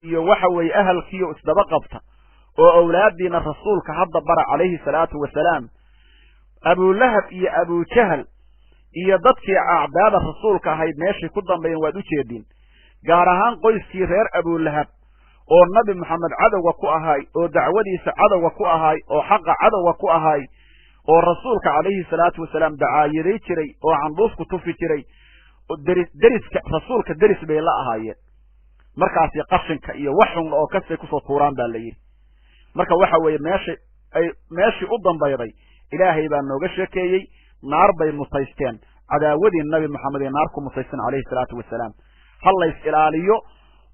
iyo waxa way ahalkiyo isdaba qabta oo awlaadiina rasuulka hadda bara calayhi salaatu wasalaam abu lahab iyo abu jahl iyo dadkii acdaada rasuulka ahayd meeshii ku dambeeyeen waad u jeedin gaar ahaan qoyskii reer abu lahab oo nabi maxamed cadawga ku ahay oo dacwadiisa cadawga ku ahay oo xaqa cadawga ku ahay oo rasuulka calayhi salaatu wasalaam dacaayaday jiray oo candhuuf ku tufi jiray deriska rasuulka deris bay la ahaayeen markaasi qashinka iyo waxun oo kastay kusoo tuuraan baa la yidhi marka waxa weeye meeshii u dambayday ilaahay baa nooga sheekeeyey naar bay mutaysteen cadaawadii nabi maxamed ee naar ku mutaysteen calayhi salaatu wasalaam hal lays ilaaliyo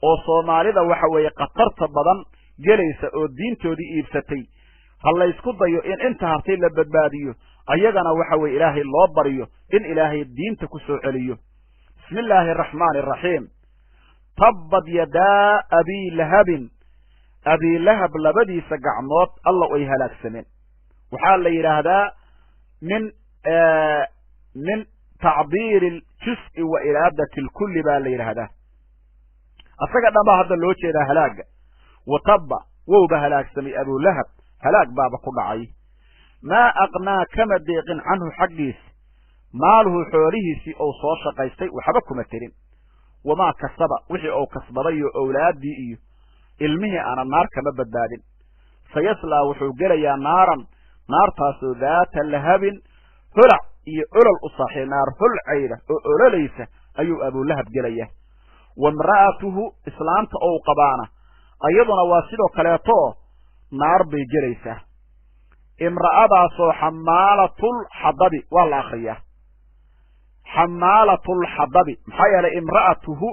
oo soomaalida waxa weeye khatarta badan gelaysa oo diintoodii iibsatay hal laysku dayo in inta hartay la badbaadiyo ayagana waxa weeye ilaahay loo baryo in ilaahay diinta ku soo celiyo bismi illaahi araxmaani araxiim tabbad yadaa abi lahab labadiisa gacmood alla ay halaagsameen waxaa la yidhaahdaa min tacbiiri aljuz'i wa iraadati alkulli baa la yidhaahdaa asaga dhan baa hadda loo jeedaa halaaga watabba wowba halaagsamay abu lahab halaag baaba ku dhacay maa aqnaa kama deeqin canhu xaggiisi maaluhu xoolihiisii ou soo shaqaystay waxba kuma tirin wamaa kasaba wixii ou kasbaday oo owlaaddii iyo ilmihii aana naar kama badbaadin sayaslaa wuxuu gelayaa naartaasoo daata lahabin holac iyo olol u saaxiib naar holcayda oo ololaysa ayuu abulahab gelaya wamra'atuhu islaamta ou qabaana ayaduna waa sidoo kaleeto naar bay gelaysaa imra'adaasoo xamaalatulxadabi waa la akriyaa xamaalatulxadabi maxaa yeelay imra'atuhu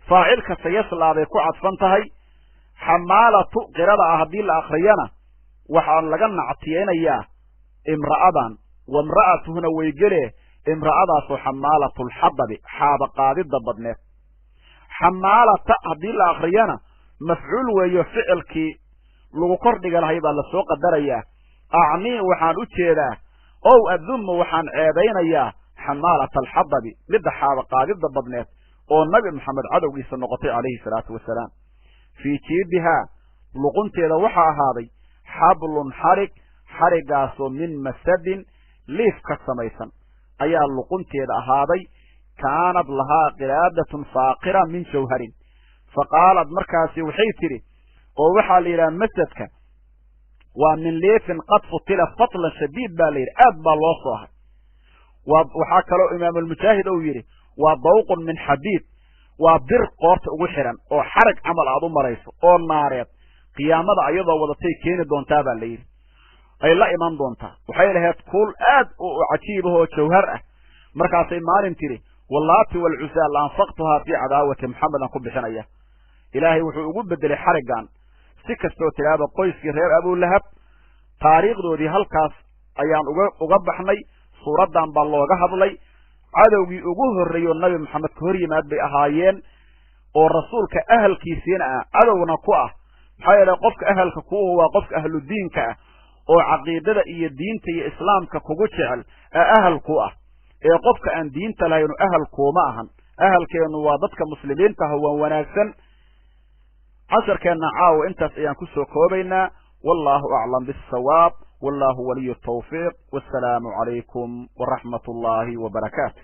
faacilka sayaslaa bay ku cadfan tahay xamaalatu qirada ah haddii la akriyana waxaa laga nactiyeynayaa imra'adan wamra'atuhuna way gelee imra'adaasoo xamaalatulxadabi xaaba qaadida badneed xamaalata haddii la akriyana mafcuul weeyo ficilkii lagu kordhiga lahay baa lasoo qadarayaa acnii waxaan u jeedaa ow adummu waxaan ceebaynayaa xamaalata alxadabi midda xaaba qaadida badneed oo nabi maxamed cadowgiisa noqotay calayhi salaatu wasalaam fii jiibihaa luqunteeda waxaa ahaaday xablun xarigaasoo min masadin liif ka samaysan ayaa luqunteeda ahaaday kaanad lahaa qilaadatun faaqira min jawharin faqaalad markaasi waxay tidhi oo waxaa la yidhaha masadka waa min liifin qad futila fatlan shadiid baa la yidhi aad baa loo soohay waxaa kaloo imaamulmujaahid ou yidhi waa dawqun min xadiid waa bir qoorta ugu xihan oo xarag camal aad u marayso oo naareed qiyaamada ayadoo wadatay keeni doontaa baa la yidhi ay la iman doontaa waxay lahayd kuul aad u cajiib ah oo jawhar ah markaasay maalin tidhi wallaati walcusaa la anfaqtuhaa fii cadaawati maxamedan ku bixinaya ilaahay wuxuu ugu bedelay xariggan si kastoo tidhaahda qoyskii reer abulahab taariikhdoodii halkaas ayaan uga baxnay suuraddan baa looga hadlay cadowgii ugu horreeyoo nabi maxamed ka hor yimaad bay ahaayeen oo rasuulka ahalkiisiina ah cadowna ku ah maxaa yeelay qofka ahalka kuuhu waa qofka ahludiinka ah oo caqiidada iyo diinta iyo islaamka kugu jecel ee ahal ku ah ee qofka aan diinta lahaynu ahal kuuma ahan ahalkeennu waa dadka muslimiinta ah waan wanaagsan casharkeenna caawa intaas ayaan ku soo koobaynaa wallahu aclam bisawaab wallahu waliyu tawfiiq wassalaamu calaykum waraxmat ullaahi wabarakaatu